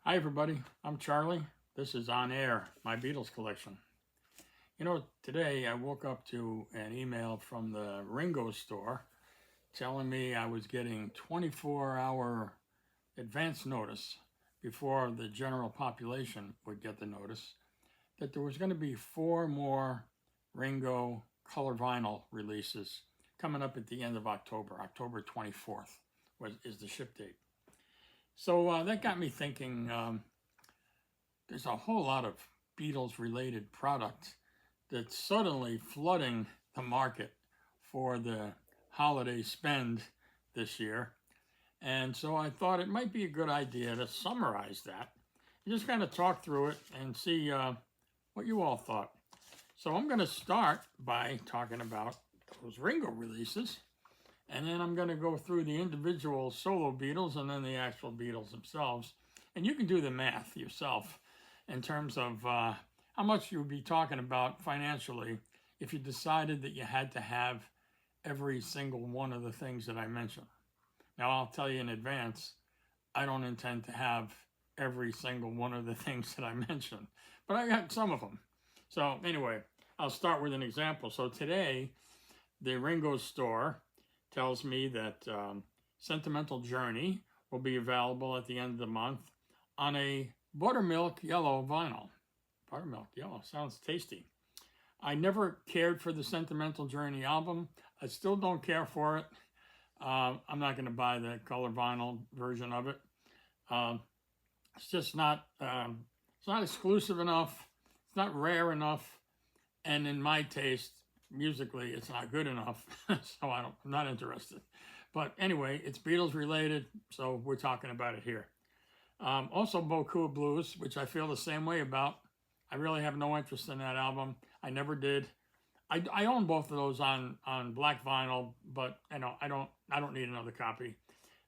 Hi everybody, I'm Charlie. This is On Air, my Beatles collection. You know, today I woke up to an email from the Ringo store telling me I was getting 24-hour advance notice before the general population would get the notice that there was going to be 4 more Ringo color vinyl releases coming up at the end of October. October 24th is the ship date. So that got me thinking, there's a whole lot of Beatles-related products that's suddenly flooding the market for the holiday spend this year. And so I thought it might be a good idea to summarize that and just kind of talk through it and see what you all thought. So I'm going to start by talking about those Ringo releases. And then I'm going to go through the individual solo Beatles and then the actual Beatles themselves. And you can do the math yourself in terms of how much you would be talking about financially if you decided that you had to have every single one of the things that I mentioned. Now, I'll tell you in advance, I don't intend to have every single one of the things that I mentioned, but I got some of them. So anyway, I'll start with an example. So today, the Ringo store tells me that Sentimental Journey will be available at the end of the month on a buttermilk yellow vinyl. Buttermilk yellow sounds tasty. I never cared for the Sentimental Journey album. I still don't care for it. I'm not going to buy the color vinyl version of it. It's just not. It's not exclusive enough. It's not rare enough, and in my taste, musically, it's not good enough, so I'm not interested. But anyway, it's Beatles related, so we're talking about it here. Also, Beaucoup Blues, which I feel the same way about. I really have no interest in that album. I never did. I own both of those on black vinyl, but I don't need another copy.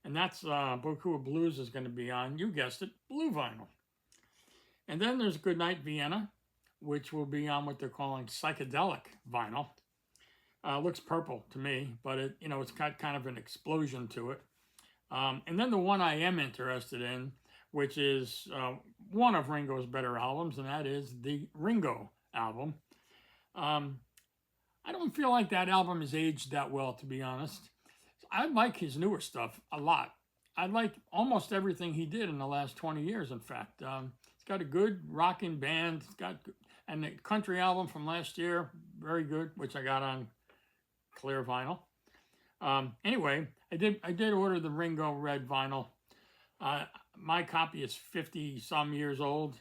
And that's Beaucoup Blues is going to be on, you guessed it, blue vinyl. And then there's Goodnight Vienna, which will be on what they're calling psychedelic vinyl. Looks purple to me, but it's got kind of an explosion to it. And then the one I am interested in, which is one of Ringo's better albums, and that is the Ringo album. I don't feel like that album has aged that well, to be honest. I like his newer stuff a lot. I like almost everything he did in the last 20 years, in fact. It's got a good rocking band. And the country album from last year, very good, which I got on clear vinyl. Anyway, I did order the Ringo red vinyl. My copy is 50-some years old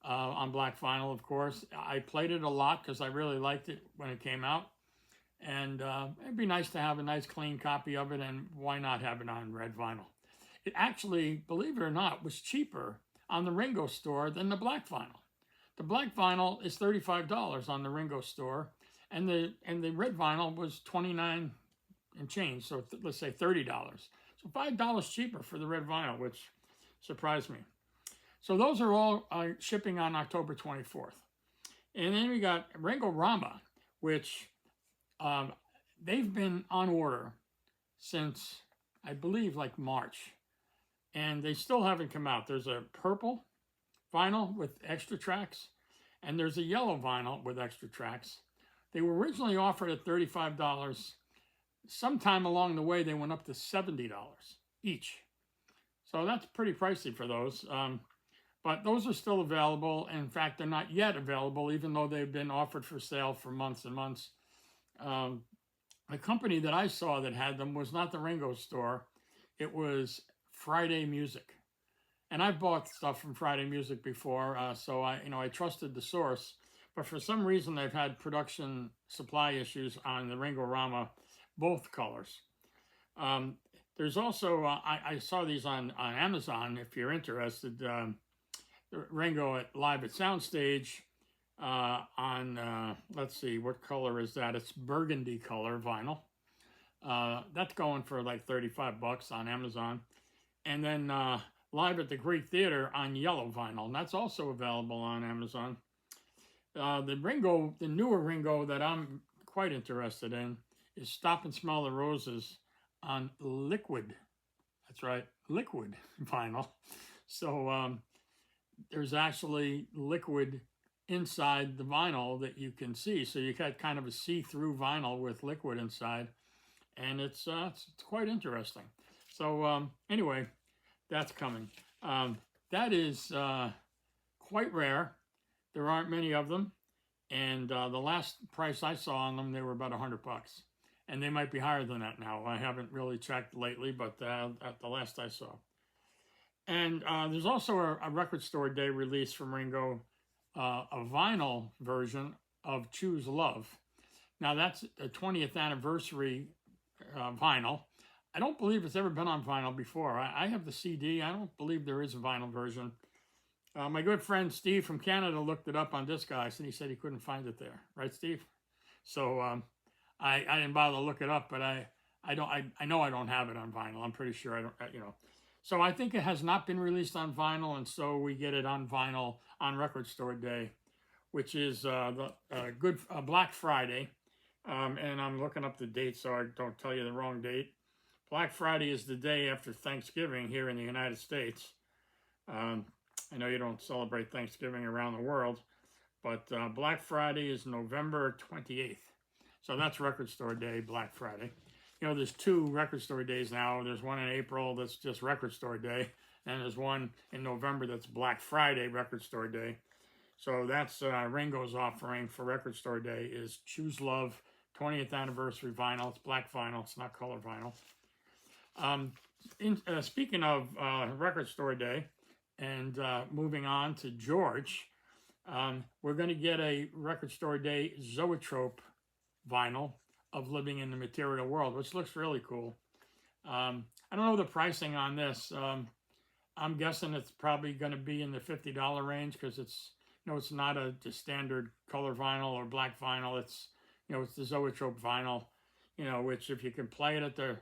on black vinyl, of course. I played it a lot because I really liked it when it came out. And it'd be nice to have a nice clean copy of it, and why not have it on red vinyl? It actually, believe it or not, was cheaper on the Ringo store than the black vinyl. The black vinyl is $35 on the Ringo store, and the red vinyl was $29 and change, so let's say $30. So $5 cheaper for the red vinyl, which surprised me. So those are all shipping on October 24th. And then we got Ringo-Rama, which they've been on order since, I believe, like March. And they still haven't come out. There's a purple vinyl with extra tracks, and there's a yellow vinyl with extra tracks. They were originally offered at $35. Sometime along the way, they went up to $70 each. So that's pretty pricey for those. But those are still available. In fact, they're not yet available, even though they've been offered for sale for months and months. The company that I saw that had them was not the Ringo store. It was Friday Music. And I've bought stuff from Friday Music before, so I trusted the source. But for some reason, they've had production supply issues on the Ringo-Rama, both colors. There's also, I saw these on Amazon, if you're interested, Ringo Live at Soundstage on, let's see, what color is that? It's burgundy color vinyl. That's going for like $35 on Amazon. And then Live at the Greek Theater on yellow vinyl, and that's also available on Amazon. The newer Ringo that I'm quite interested in is Stop and Smell the Roses on liquid. That's right, liquid vinyl. So there's actually liquid inside the vinyl that you can see. So you got kind of a see-through vinyl with liquid inside, and it's quite interesting. So anyway, that's coming. That is quite rare. There aren't many of them, and the last price I saw on them, they were about $100, and they might be higher than that now. I haven't really checked lately, but at the last I saw. And there's also a record store day release from Ringo, a vinyl version of Choose Love. Now that's a 20th anniversary vinyl. I don't believe it's ever been on vinyl before. I have the CD. I don't believe there is a vinyl version. My good friend Steve from Canada looked it up on Discogs, and he said he couldn't find it there. Right, Steve? So I didn't bother to look it up, but I know I don't have it on vinyl. I'm pretty sure I don't. So I think it has not been released on vinyl, and so we get it on vinyl on Record Store Day, which is the Black Friday. And I'm looking up the date so I don't tell you the wrong date. Black Friday is the day after Thanksgiving here in the United States. I know you don't celebrate Thanksgiving around the world, but Black Friday is November 28th. So that's Record Store Day, Black Friday. There's 2 record store days now. There's one in April that's just Record Store Day, and there's one in November that's Black Friday, Record Store Day. So that's Ringo's offering for Record Store Day is Choose Love 20th anniversary vinyl. It's black vinyl. It's not color vinyl. Speaking of Record Store Day, and moving on to George, we're going to get a Record Store Day Zoetrope vinyl of Living in the Material World, which looks really cool. I don't know the pricing on this. I'm guessing it's probably going to be in the $50 range because it's not a standard color vinyl or black vinyl. It's it's the Zoetrope vinyl, which if you can play it at the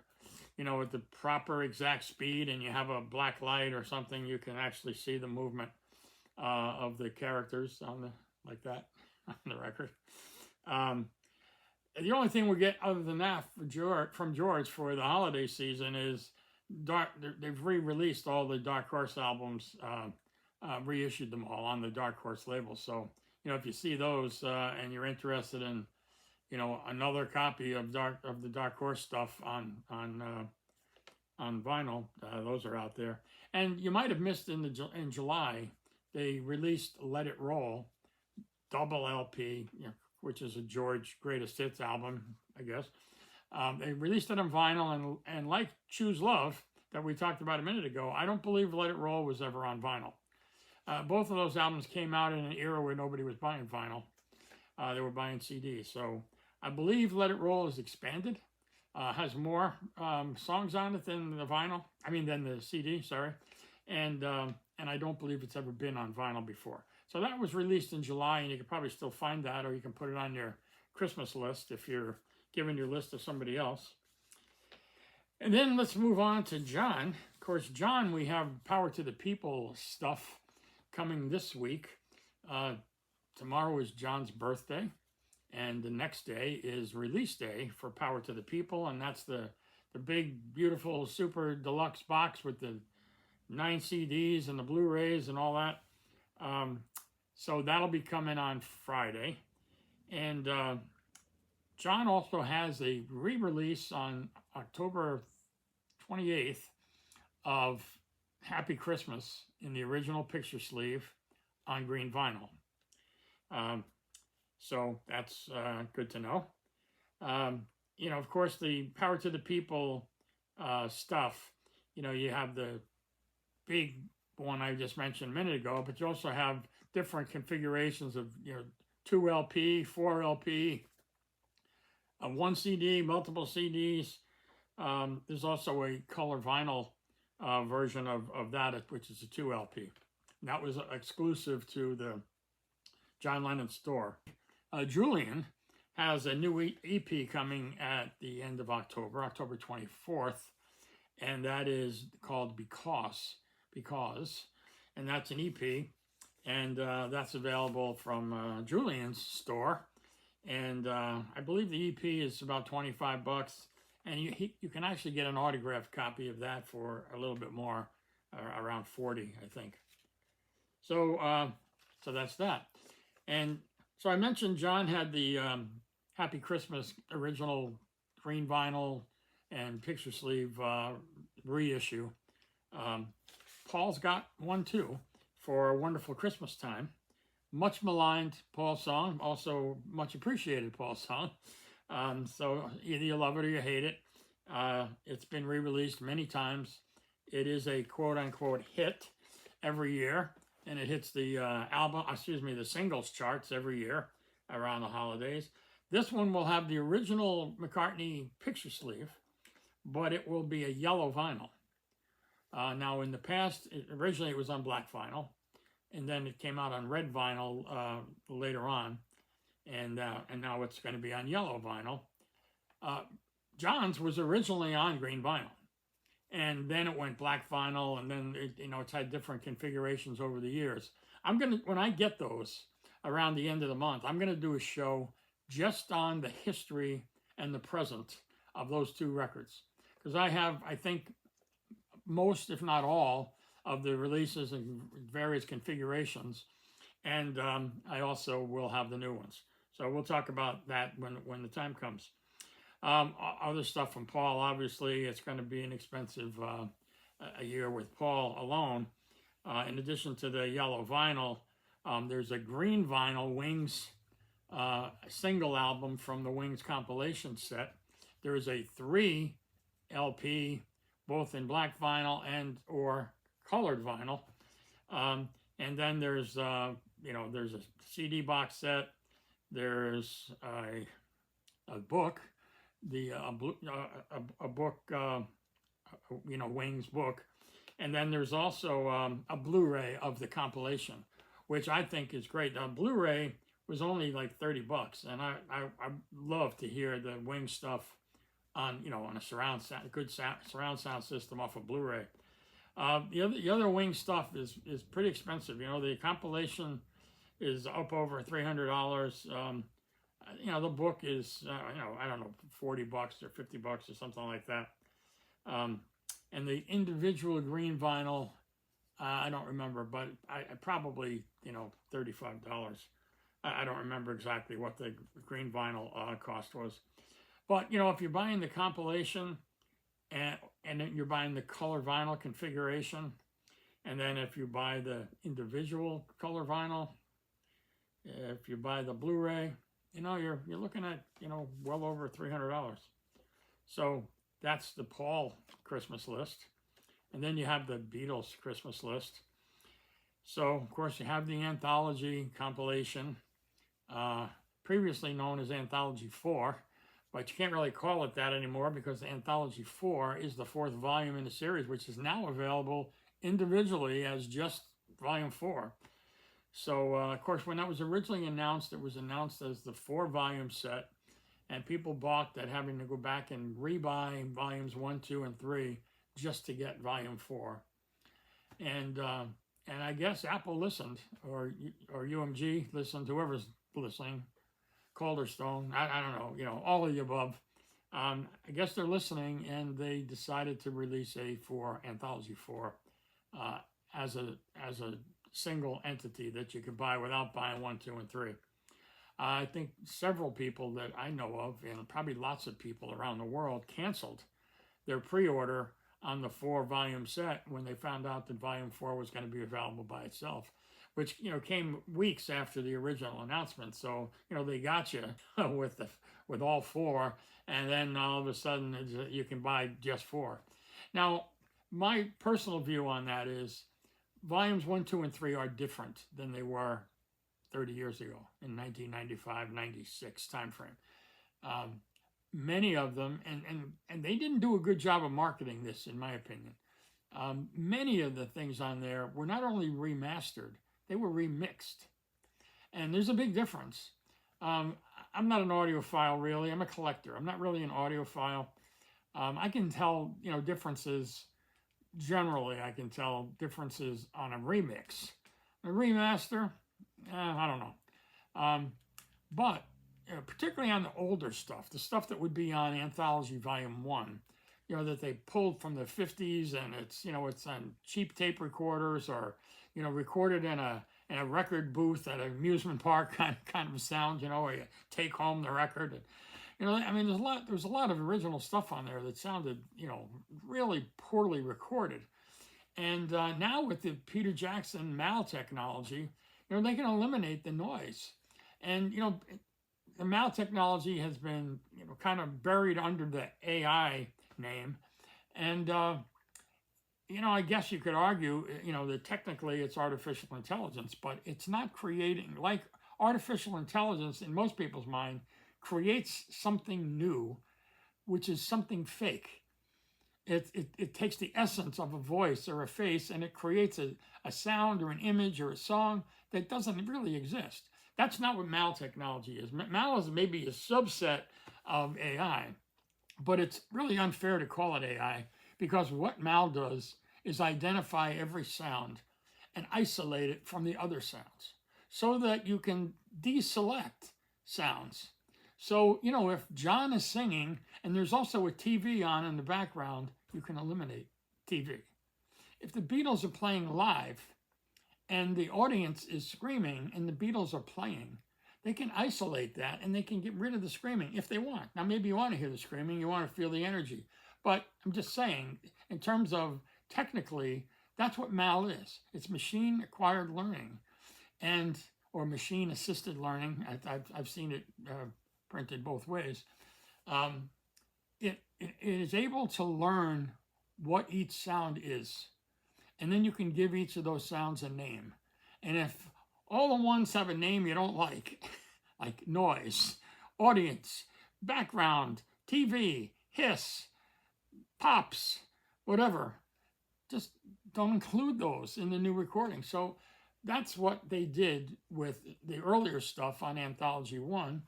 at the proper exact speed and you have a black light or something, you can actually see the movement of the characters like that on the record. The only thing we get other than that from George for the holiday season is they've re-released all the Dark Horse albums, reissued them all on the Dark Horse label. So, if you see those and you're interested in, another copy of the Dark Horse stuff on vinyl, those are out there. And you might have missed in July, they released Let It Roll, double LP, which is a George Greatest Hits album, I guess. They released it on vinyl, and like Choose Love that we talked about a minute ago, I don't believe Let It Roll was ever on vinyl. Both of those albums came out in an era where nobody was buying vinyl. They were buying CDs. So I believe Let It Roll is expanded, has more songs on it than than the CD, sorry. And I don't believe it's ever been on vinyl before. So that was released in July, and you can probably still find that, or you can put it on your Christmas list if you're giving your list to somebody else. And then let's move on to John. Of course, John, we have Power to the People stuff coming this week. Tomorrow is John's birthday, and the next day is release day for Power to the People, and that's the big, beautiful, super deluxe box with the 9 CDs and the Blu-rays and all that. So that'll be coming on Friday. And John also has a re-release on October 28th of Happy Christmas in the original picture sleeve on green vinyl. So that's good to know. Of course, the Power to the People stuff, you have the big one I just mentioned a minute ago, but you also have different configurations of 2 LP, 4 LP, 1 CD, multiple CDs. There's also a color vinyl version of that, which is a 2 LP. And that was exclusive to the John Lennon store. Julian has a new EP coming at the end of October 24th, and that is called Because, and that's an EP, and that's available from Julian's store, and I believe the EP is about $25, and you can actually get an autographed copy of that for a little bit more, around $40, I think. So that's that. And so I mentioned John had the Happy Christmas original green vinyl and picture sleeve reissue. Um, Paul's got one too for a Wonderful Christmas Time. Much maligned Paul song, also much appreciated Paul song. So either you love it or you hate it. It's been re-released many times. It is a quote-unquote hit every year, and it hits the the singles charts every year around the holidays. This one will have the original McCartney picture sleeve, but it will be a yellow vinyl. Now, in the past, originally it was on black vinyl, and then it came out on red vinyl later on, and now it's going to be on yellow vinyl. John's was originally on green vinyl, and then it went black vinyl, and then it's had different configurations over the years. When I get those around the end of the month, I'm gonna do a show just on the history and the present of those two records, because I think most, if not all, of the releases in various configurations, and I also will have the new ones. So we'll talk about that when the time comes. Other stuff from Paul, obviously, it's going to be an expensive a year with Paul alone. In addition to the yellow vinyl, there's a green vinyl Wings single album from the Wings compilation set. There is a 3 LP, both in black vinyl and or colored vinyl. And then there's there's a CD box set. There's a book, a book, Wings book, and then there's also a Blu-ray of the compilation, which I think is great. The Blu-ray was only like $30, and I love to hear the Wings stuff on a surround sound, good surround sound system off of Blu-ray. The other Wings stuff is pretty expensive. The compilation is up over $300. The book is, I don't know, $40 or $50 or something like that. And the individual green vinyl, I don't remember, but I probably, $35. I don't remember exactly what the green vinyl cost was. But, if you're buying the compilation and then you're buying the color vinyl configuration, and then if you buy the individual color vinyl, if you buy the Blu-ray, you're looking at, well over $300. So that's the Paul Christmas list. And then you have the Beatles Christmas list. So, of course, you have the anthology compilation, previously known as Anthology 4, but you can't really call it that anymore because Anthology 4 is the 4th volume in the series, which is now available individually as just Volume 4. So, of course, when that was originally announced, it was announced as the 4-volume set, and people balked at having to go back and rebuy volumes 1, 2, and 3 just to get volume 4. And I guess Apple listened, or UMG listened, whoever's listening, Calderstone, I don't know, all of the above. I guess they're listening, and they decided to release a Anthology 4 as a single entity that you could buy without buying 1, 2, and 3. I think several people that I know of, and probably lots of people around the world, canceled their pre-order on the 4-volume set when they found out that Volume 4 was going to be available by itself, which came weeks after the original announcement. So they got you with all 4, and then all of a sudden you can buy just 4. Now, my personal view on that is volumes 1, 2, and 3 are different than they were 30 years ago in 1995, 96 timeframe. Many of them, and they didn't do a good job of marketing this, in my opinion. Many of the things on there were not only remastered, they were remixed. And there's a big difference. I'm not an audiophile, really. I'm a collector. I'm not really an audiophile. I can tell, differences. Generally, I can tell differences on a remix. A remaster, I don't know. But particularly on the older stuff, the stuff that would be on Anthology Volume 1, that they pulled from the 50s, and it's on cheap tape recorders or, recorded in a record booth at an amusement park kind of sound, where you take home the record. And, I mean, there's a lot of original stuff on there that sounded, really poorly recorded. And now with the Peter Jackson MAL technology, they can eliminate the noise. And, the MAL technology has been, kind of buried under the AI name. And, I guess you could argue, that technically it's artificial intelligence, but it's not creating, like artificial intelligence in most people's mind, creates something new, which is something fake. It takes the essence of a voice or a face and it creates a sound or an image or a song that doesn't really exist. That's not what MAL technology is. MAL is maybe a subset of AI, but it's really unfair to call it AI because what MAL does is identify every sound and isolate it from the other sounds so that you can deselect sounds. So, if John is singing and there's also a TV on in the background, you can eliminate TV. If the Beatles are playing live and the audience is screaming and the Beatles are playing, they can isolate that and they can get rid of the screaming if they want. Now, maybe you want to hear the screaming, you want to feel the energy. But I'm just saying, in terms of technically, that's what MAL is. It's machine acquired learning or machine assisted learning. I've seen it printed both ways. It is able to learn what each sound is. And then you can give each of those sounds a name. And if all the ones have a name you don't like noise, audience, background, TV, hiss, pops, whatever, just don't include those in the new recording. So that's what they did with the earlier stuff on Anthology 1.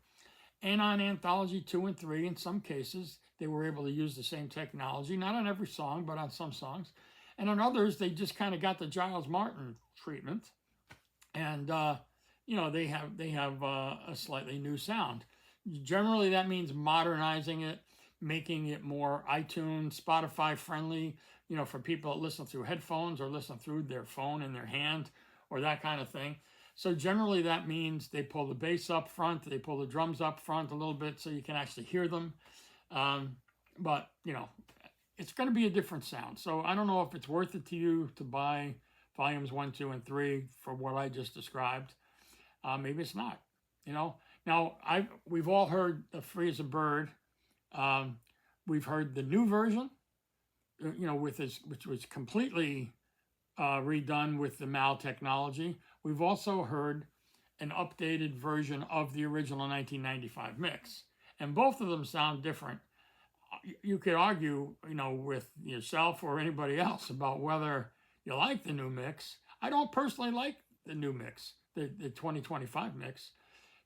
And on Anthology 2 and 3, in some cases, they were able to use the same technology, not on every song, but on some songs. And on others, they just kind of got the Giles Martin treatment. And, they have a slightly new sound. Generally, that means modernizing it, making it more iTunes, Spotify friendly, for people that listen through headphones or listen through their phone in their hand or that kind of thing. So generally that means they pull the bass up front, they pull the drums up front a little bit so you can actually hear them. But, it's going to be a different sound. So I don't know if it's worth it to you to buy volumes 1, 2, and 3 for what I just described. Maybe it's not, Now, we've all heard Free as a Bird. We've heard the new version, which was completely redone with the MAL technology. We've also heard an updated version of the original 1995 mix. And both of them sound different. You could argue, with yourself or anybody else about whether you like the new mix. I don't personally like the new mix, the 2025 mix,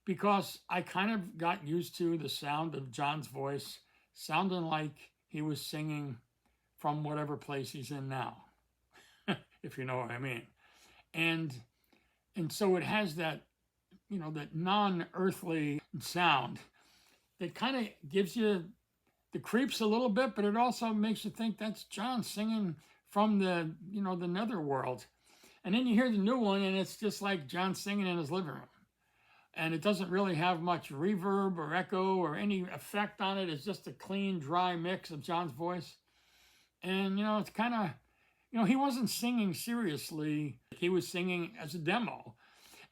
because I kind of got used to the sound of John's voice sounding like he was singing from whatever place he's in now, if you know what I mean. And so it has that, that non-earthly sound that kind of gives you the creeps a little bit, but it also makes you think that's John singing from the, the netherworld. And then you hear the new one and it's just like John singing in his living room. And it doesn't really have much reverb or echo or any effect on it. It's just a clean, dry mix of John's voice. And, it's kind of, he wasn't singing seriously. He was singing as a demo.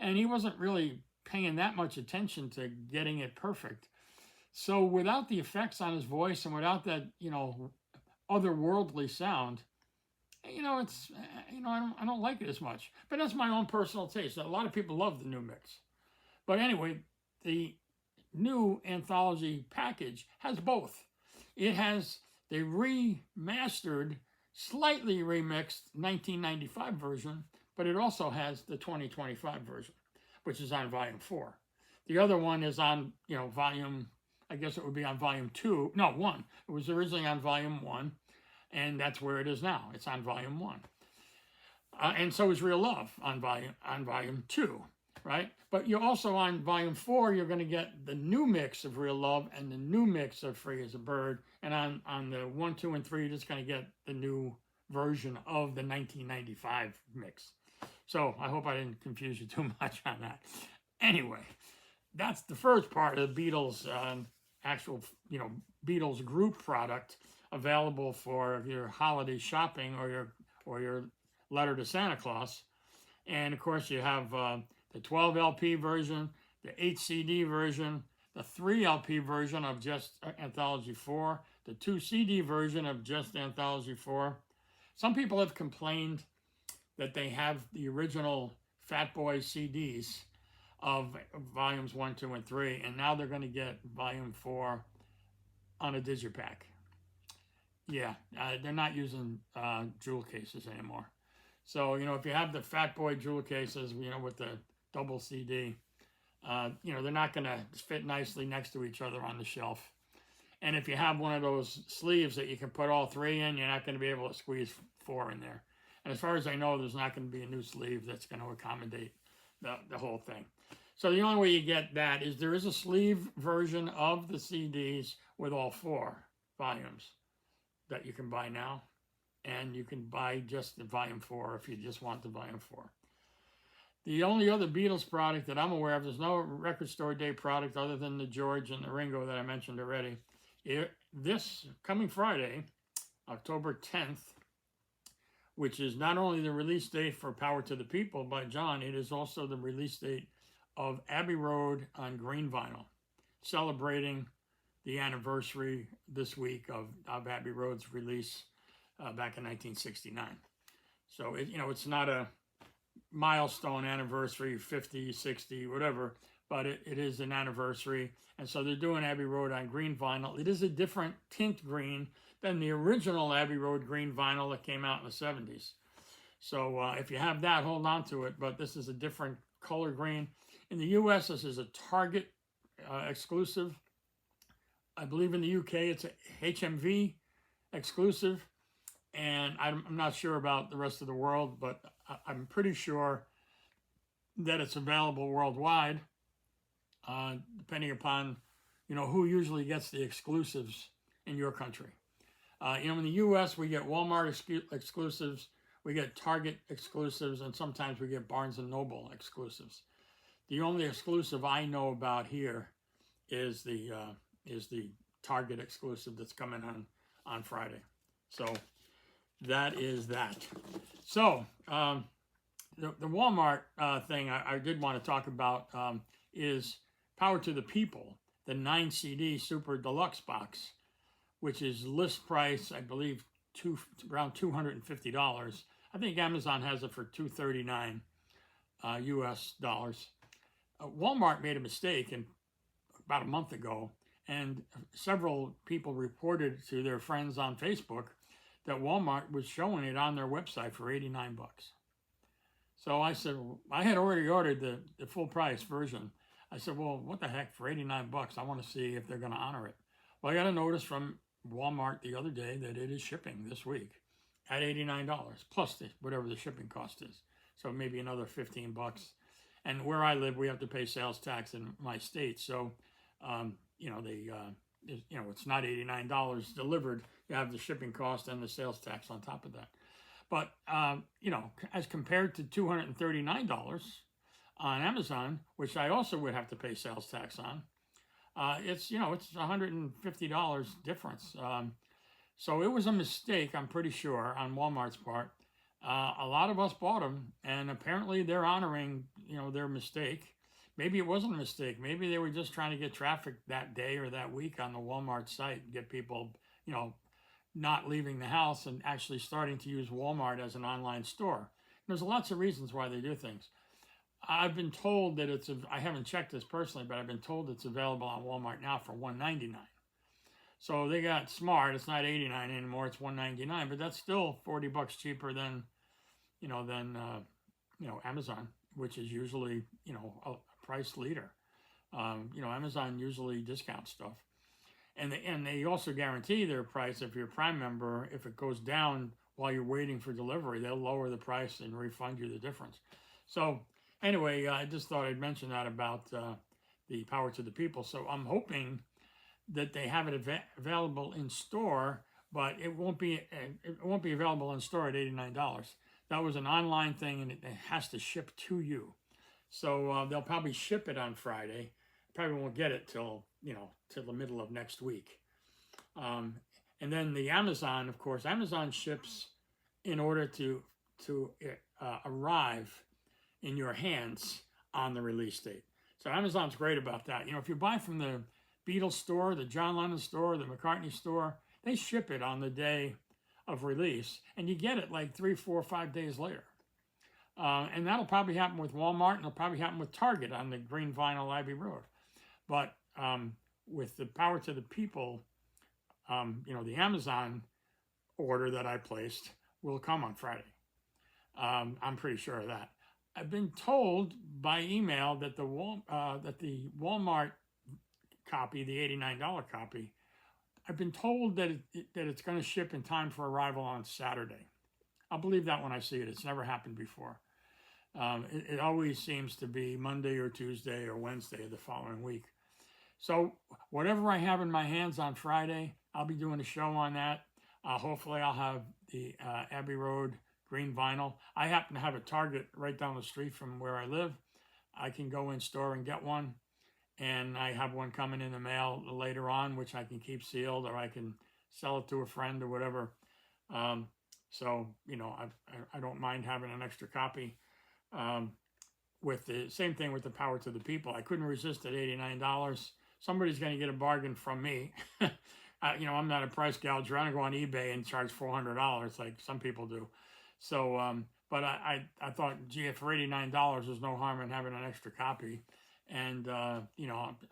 And he wasn't really paying that much attention to getting it perfect. So without the effects on his voice and without that, otherworldly sound, it's, I don't like it as much. But that's my own personal taste. A lot of people love the new mix. But anyway, the new anthology package has both. It has the remastered, slightly remixed 1995 version, but it also has the 2025 version, which is on volume 4. The other one is on, volume, I guess it would be on volume 2. No, 1. It was originally on volume 1, and that's where it is now. It's on volume 1. And so is Real Love on volume 2. Right? But you're also on volume 4, you're going to get the new mix of Real Love and the new mix of Free as a Bird. And on the 1, 2, and 3, you're just going to get the new version of the 1995 mix. So I hope I didn't confuse you too much on that. Anyway, that's the first part of the Beatles actual, Beatles group product available for your holiday shopping or your letter to Santa Claus. And of course, you have the 12 LP version, the 8 CD version, the 3 LP version of just Anthology 4, the 2 CD version of just Anthology 4. Some people have complained that they have the original Fat Boy CDs of volumes 1, 2, and 3, and now they're going to get volume 4 on a digipack. Yeah, they're not using jewel cases anymore. So, if you have the Fat Boy jewel cases, with the double CD, they're not going to fit nicely next to each other on the shelf. And if you have one of those sleeves that you can put all 3 in, you're not going to be able to squeeze 4 in there. And as far as I know, there's not going to be a new sleeve that's going to accommodate the whole thing. So the only way you get that is there is a sleeve version of the CDs with all 4 volumes that you can buy now. And you can buy just the volume 4 if you just want the volume 4. The only other Beatles product that I'm aware of, there's no Record Store Day product other than the George and the Ringo that I mentioned already. This coming Friday, October 10th, which is not only the release date for Power to the People by John, it is also the release date of Abbey Road on green vinyl, celebrating the anniversary this week of Abbey Road's release back in 1969. So, it's not a milestone anniversary, 50, 60, whatever, but it is an anniversary. And so they're doing Abbey Road on green vinyl. It is a different tint green than the original Abbey Road green vinyl that came out in the 70s. So if you have that, hold on to it. But this is a different color green. In the US, this is a Target exclusive. I believe in the UK, it's a HMV exclusive. And I'm not sure about the rest of the world, but I'm pretty sure that it's available worldwide, depending upon, who usually gets the exclusives in your country. In the U.S., we get Walmart exclusives, we get Target exclusives, and sometimes we get Barnes & Noble exclusives. The only exclusive I know about here is the Target exclusive that's coming on Friday. So that is that. So the Walmart thing I did want to talk about is Power to the People, the 9 CD Super Deluxe box, which is list price, I believe, around $250. I think Amazon has it for $239 US dollars. Walmart made a mistake about a month ago, and several people reported to their friends on Facebook that Walmart was showing it on their website for $89. So I said, I had already ordered the full price version. I said, well, what the heck, for $89? I want to see if they're going to honor it. Well, I got a notice from Walmart the other day that it is shipping this week at $89 plus whatever the shipping cost is. So maybe another $15. And where I live, we have to pay sales tax in my state. So, it's not $89 delivered. You have the shipping cost and the sales tax on top of that. But, as compared to $239 on Amazon, which I also would have to pay sales tax on, it's $150 difference. So it was a mistake, I'm pretty sure, on Walmart's part. A lot of us bought them, and apparently they're honoring, their mistake. Maybe it wasn't a mistake. Maybe they were just trying to get traffic that day or that week on the Walmart site, get people, not leaving the house and actually starting to use Walmart as an online store. There's lots of reasons why they do things. I've been told that I haven't checked this personally, but I've been told it's available on Walmart now for $199. So they got smart. It's not $89 anymore. It's $199, but that's still $40 cheaper than Amazon, which is usually, a price leader. Amazon usually discounts stuff. And they also guarantee their price if you're a Prime member. If it goes down while you're waiting for delivery, they'll lower the price and refund you the difference. So anyway, I just thought I'd mention that about the Power to the People. So I'm hoping that they have it available in store, but it won't be available in store at $89. That was an online thing, and it has to ship to you. So they'll probably ship it on Friday. Probably won't get it till till the middle of next week. And then the Amazon, of course, Amazon ships in order to arrive in your hands on the release date. So Amazon's great about that. If you buy from the Beatles store, the John Lennon store, the McCartney store, they ship it on the day of release, and you get it like 3, 4, 5 days later. And that'll probably happen with Walmart, and it'll probably happen with Target on the green vinyl Abbey Road. But with the Power to the People, the Amazon order that I placed will come on Friday. I'm pretty sure of that. I've been told by email that the Walmart copy, the $89 copy, I've been told that it's going to ship in time for arrival on Saturday. I'll believe that when I see it. It's never happened before. It always seems to be Monday or Tuesday or Wednesday of the following week. So whatever I have in my hands on Friday, I'll be doing a show on that. Hopefully I'll have the Abbey Road green vinyl. I happen to have a Target right down the street from where I live. I can go in store and get one. And I have one coming in the mail later on, which I can keep sealed, or I can sell it to a friend or whatever. So, I don't mind having an extra copy. With the same thing with the Power to the People. I couldn't resist at $89. Somebody's going to get a bargain from me. I'm not a price gouger. I don't go on eBay and charge $400 like some people do. So, but I thought, gee, for $89, there's no harm in having an extra copy. And,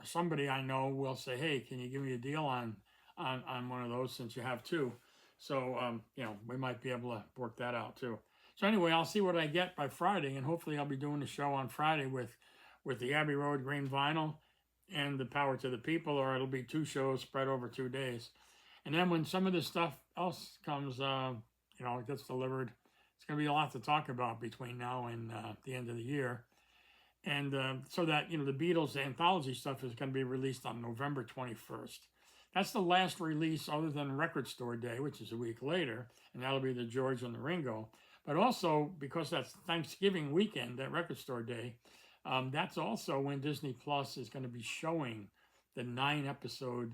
somebody I know will say, hey, can you give me a deal on one of those since you have two? So, we might be able to work that out too. So anyway, I'll see what I get by Friday, and hopefully I'll be doing the show on Friday with the Abbey Road green vinyl and the Power to the People, or it'll be 2 shows spread over 2 days. And then when some of this stuff else comes, it gets delivered, it's going to be a lot to talk about between now and the end of the year. And so that, the Beatles anthology stuff is going to be released on November 21st. That's the last release other than Record Store Day, which is a week later, and that'll be the George and the Ringo. But also, because that's Thanksgiving weekend, that Record Store Day, that's also when Disney Plus is going to be showing the 9-episode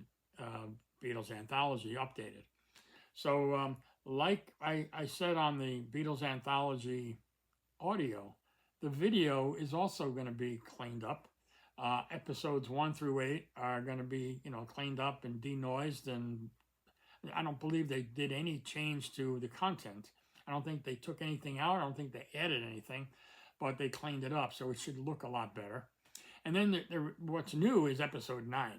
Beatles anthology updated. So like I said on the Beatles anthology audio, the video is also going to be cleaned up. Episodes 1 through 8 are going to be, cleaned up and denoised, and I don't believe they did any change to the content. I don't think they took anything out. I don't think they added anything, but they cleaned it up, so it should look a lot better. And then what's new is episode 9.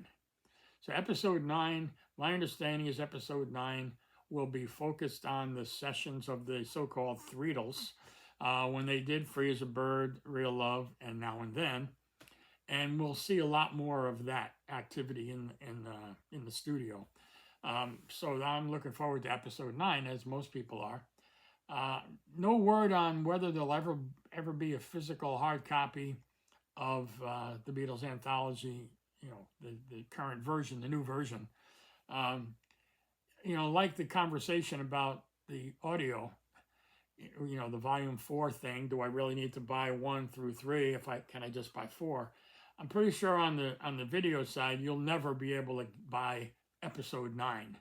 So episode 9, my understanding is episode 9 will be focused on the sessions of the so-called Threedles, when they did Free as a Bird, Real Love, and Now and Then. And we'll see a lot more of that activity in the studio. So I'm looking forward to episode 9, as most people are. No word on whether there'll ever be a physical hard copy of the Beatles anthology, the current version, the new version. Like the conversation about the audio, the volume 4 thing. Do I really need to buy 1 through 3? Can I just buy 4? I'm pretty sure on the video side, you'll never be able to buy episode 9.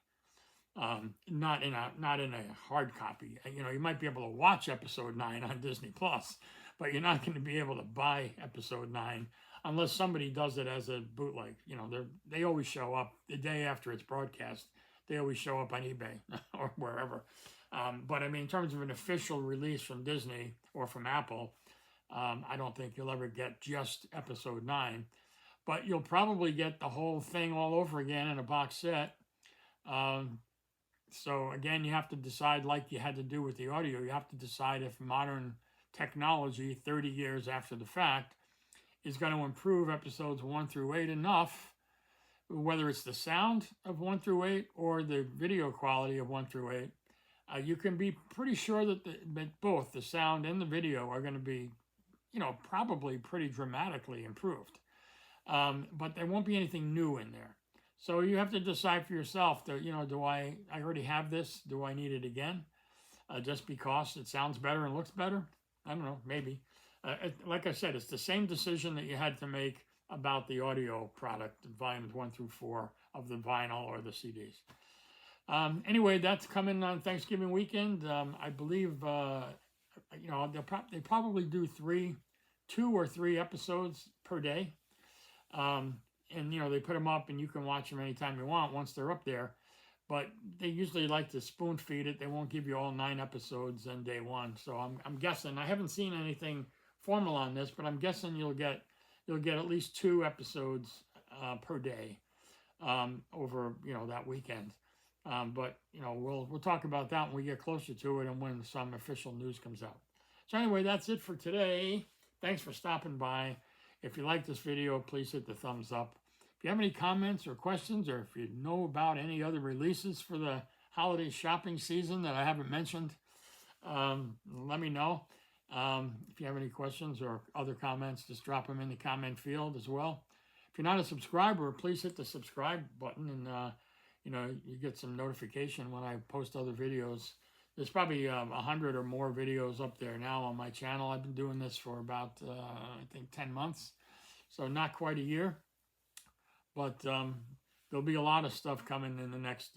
Not in a hard copy. You might be able to watch episode 9 on Disney Plus, but you're not going to be able to buy episode 9 unless somebody does it as a bootleg. They always show up the day after it's broadcast. They always show up on eBay or wherever. But in terms of an official release from Disney or from Apple, I don't think you'll ever get just episode 9, but you'll probably get the whole thing all over again in a box set. So again, you have to decide, like you had to do with the audio, you have to decide if modern technology 30 years after the fact is going to improve episodes 1 through 8 enough, whether it's the sound of 1 through 8 or the video quality of 1 through 8. You can be pretty sure that both the sound and the video are going to be, probably pretty dramatically improved. But there won't be anything new in there. So you have to decide for yourself, do I already have this? Do I need it again? just because it sounds better and looks better. I don't know, maybe. Like I said, it's the same decision that you had to make about the audio product, volumes 1 through 4 of the vinyl or the CDs. Anyway, that's coming on Thanksgiving weekend. I believe, you know, they probably do 2 or 3 episodes per day. And, you know, they put them up and you can watch them anytime you want once they're up there. But they usually like to spoon feed it. They won't give you all 9 episodes on day one. So I'm guessing, I haven't seen anything formal on this, but I'm guessing you'll get at least 2 episodes per day over, you know, that weekend. But, you know, we'll talk about that when we get closer to it and when some official news comes out. So anyway, that's it for today. Thanks for stopping by. If you like this video, please hit the thumbs up. If you have any comments or questions, or if you know about any other releases for the holiday shopping season that I haven't mentioned, let me know. If you have any questions or other comments, just drop them in the comment field as well. If you're not a subscriber, please hit the subscribe button, and you know, you get some notification when I post other videos. There's probably 100 or more videos up there now on my channel. I've been doing this for about, I think 10 months, so not quite a year. But there'll be a lot of stuff coming in the next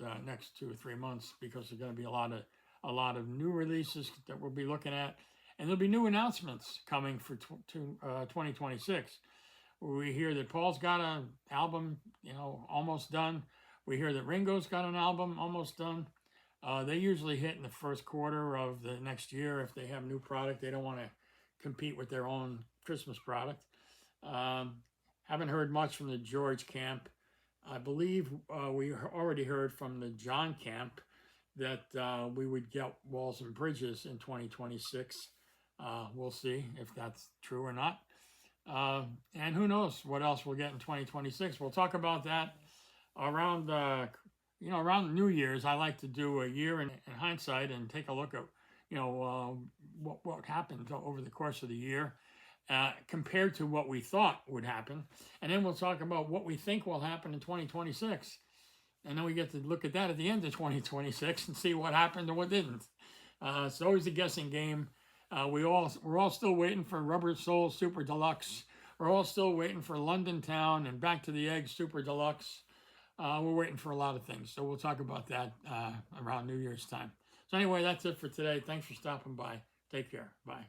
2 or 3 months, because there's going to be a lot of new releases that we'll be looking at, and there'll be new announcements coming for 2026. We hear that Paul's got an album, you know, almost done. We hear that Ringo's got an album almost done. They usually hit in the first quarter of the next year if they have new product. They don't want to compete with their own Christmas product. Haven't heard much from the George camp. I believe we already heard from the John camp that we would get Walls and Bridges in 2026. We'll see if that's true or not. And who knows what else we'll get in 2026. We'll talk about that around, you know, around New Year's. I like to do a year in hindsight and take a look at, you know, what happened over the course of the year. Compared to what we thought would happen. And then we'll talk about what we think will happen in 2026. And then we get to look at that at the end of 2026 and see what happened or what didn't. It's always a guessing game. We're all still waiting for Rubber Soul Super Deluxe. We're all still waiting for London Town and Back to the Egg Super Deluxe. We're waiting for a lot of things. So we'll talk about that around New Year's time. So anyway, that's it for today. Thanks for stopping by. Take care. Bye.